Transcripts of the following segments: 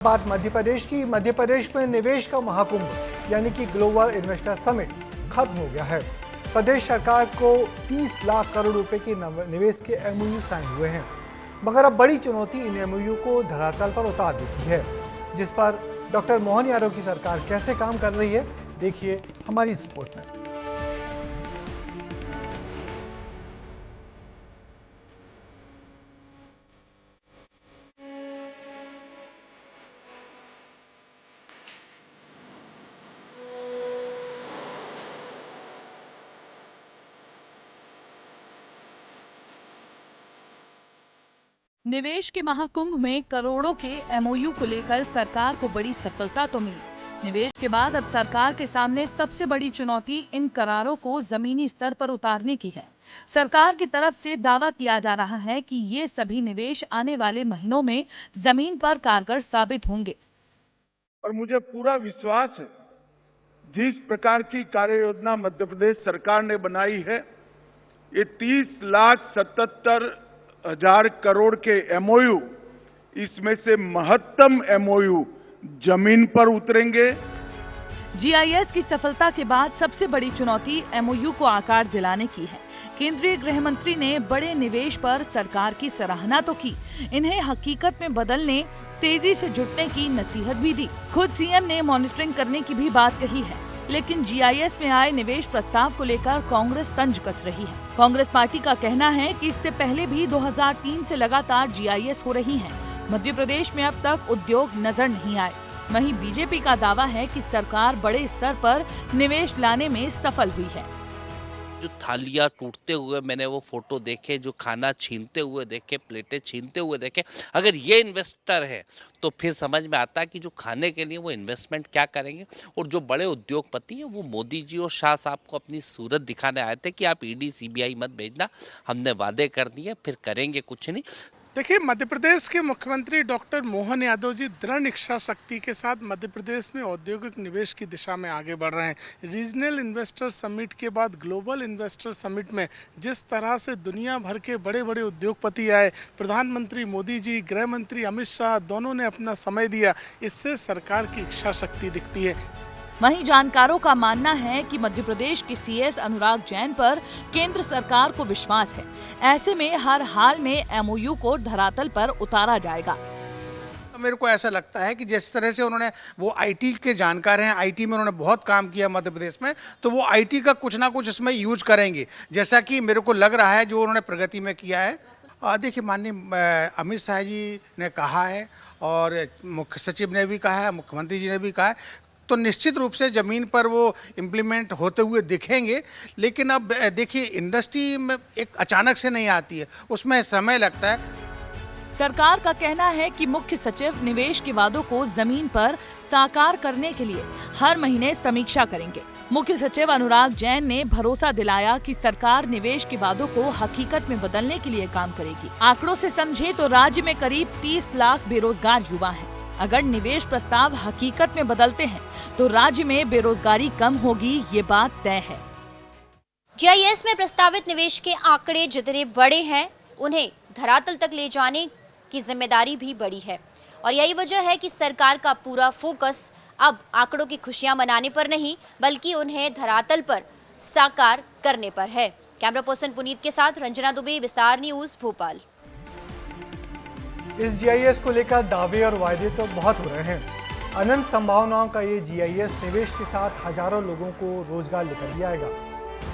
बात मध्य प्रदेश में निवेश का महाकुंभ यानी कि ग्लोबल इन्वेस्टर समिट खत्म हो गया है। प्रदेश सरकार को 30 लाख करोड़ रुपए के निवेश के एमओयू साइन हुए हैं, मगर अब बड़ी चुनौती इन एमओयू को धरातल पर उतार देती है, जिस पर डॉक्टर मोहन यादव की सरकार कैसे काम कर रही है, देखिए हमारी इस रिपोर्ट में। निवेश के महाकुंभ में करोड़ों के एमओयू को लेकर सरकार को बड़ी सफलता तो मिली। निवेश के बाद अब सरकार के सामने सबसे बड़ी चुनौती इन करारों को जमीनी स्तर पर उतारने की है। सरकार की तरफ से दावा किया जा रहा है कि ये सभी निवेश आने वाले महीनों में जमीन पर कारगर साबित होंगे। और मुझे पूरा विश्वास है, जिस प्रकार की कार्य योजना मध्य प्रदेश सरकार ने बनाई है, ये 30,77,000 करोड़ के एमओयू, इसमें से महत्तम एमओयू जमीन पर उतरेंगे। जीआईएस की सफलता के बाद सबसे बड़ी चुनौती एमओयू को आकार दिलाने की है। केंद्रीय गृह मंत्री ने बड़े निवेश पर सरकार की सराहना तो की, इन्हें हकीकत में बदलने, तेजी से जुटने की नसीहत भी दी। खुद सीएम ने मॉनिटरिंग करने की भी बात कही है, लेकिन जीआईएस में आए निवेश प्रस्ताव को लेकर कांग्रेस तंज कस रही है। कांग्रेस पार्टी का कहना है कि इससे पहले भी 2003 से लगातार जीआईएस हो रही हैं। मध्य प्रदेश में अब तक उद्योग नजर नहीं आए। वहीं बीजेपी का दावा है कि सरकार बड़े स्तर पर निवेश लाने में सफल हुई है। जो थालियां टूटते हुए मैंने वो फोटो देखे, जो खाना छीनते हुए देखे, प्लेटें छीनते हुए देखे, अगर ये इन्वेस्टर है तो फिर समझ में आता है कि जो खाने के लिए वो इन्वेस्टमेंट क्या करेंगे। और जो बड़े उद्योगपति हैं वो मोदी जी और शाह साहब को अपनी सूरत दिखाने आए थे कि आप ईडी सीबीआई मत भेजना, हमने वादे कर दिए, फिर करेंगे कुछ नहीं। देखिए, मध्य प्रदेश के मुख्यमंत्री डॉक्टर मोहन यादव जी दृढ़ इच्छा शक्ति के साथ मध्य प्रदेश में औद्योगिक निवेश की दिशा में आगे बढ़ रहे हैं। रीजनल इन्वेस्टर समिट के बाद ग्लोबल इन्वेस्टर समिट में जिस तरह से दुनिया भर के बड़े बड़े उद्योगपति आए, प्रधानमंत्री मोदी जी, गृह मंत्री अमित शाह दोनों ने अपना समय दिया, इससे सरकार की इच्छा शक्ति दिखती है। वहीं जानकारों का मानना है कि मध्य प्रदेश के सीएस अनुराग जैन पर केंद्र सरकार को विश्वास है। ऐसे में हर हाल में एमओयू को धरातल पर उतारा जाएगा। तो मेरे को ऐसा लगता है कि जिस तरह से उन्होंने, वो आईटी के जानकार हैं, आईटी में उन्होंने बहुत काम किया मध्य प्रदेश में, तो वो आईटी का कुछ ना कुछ इसमें यूज करेंगे, जैसा कि मेरे को लग रहा है जो उन्होंने प्रगति में किया है। देखिए, माननीय अमित शाह जी ने कहा है और मुख्य सचिव ने भी कहा है, मुख्यमंत्री जी ने भी कहा है, तो निश्चित रूप से ज़मीन पर वो इम्प्लीमेंट होते हुए दिखेंगे। लेकिन अब देखिए, इंडस्ट्री में एक अचानक से नहीं आती है, उसमें समय लगता है। सरकार का कहना है कि मुख्य सचिव निवेश के वादों को जमीन पर साकार करने के लिए हर महीने समीक्षा करेंगे। मुख्य सचिव अनुराग जैन ने भरोसा दिलाया कि सरकार निवेश के वादों को हकीकत में बदलने के लिए काम करेगी। आंकड़ों से समझे तो राज्य में करीब 30 लाख बेरोजगार युवा हैं। अगर निवेश प्रस्ताव हकीकत में बदलते हैं तो राज्य में बेरोजगारी कम होगी, ये बात तय है। जीआईएस में प्रस्तावित निवेश के आंकड़े जितने बड़े हैं, उन्हें धरातल तक ले जाने की जिम्मेदारी भी बड़ी है, और यही वजह है कि सरकार का पूरा फोकस अब आंकड़ों की खुशियां मनाने पर नहीं, बल्कि उन्हें धरातल पर साकार करने पर है। कैमरा पर्सन पुनीत के साथ रंजना दुबे, विस्तार न्यूज, भोपाल। इस जीआईएस को लेकर दावे और वायदे तो बहुत हो रहे हैं। अनंत संभावनाओं का ये जीआईएस निवेश के साथ हजारों लोगों को रोजगार लेकर भी आएगा,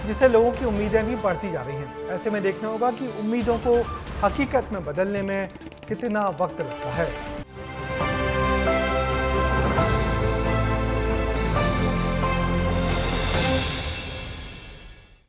जिससे लोगों की उम्मीदें भी बढ़ती जा रही हैं। ऐसे में देखना होगा कि उम्मीदों को हकीकत में बदलने में कितना वक्त लगता है।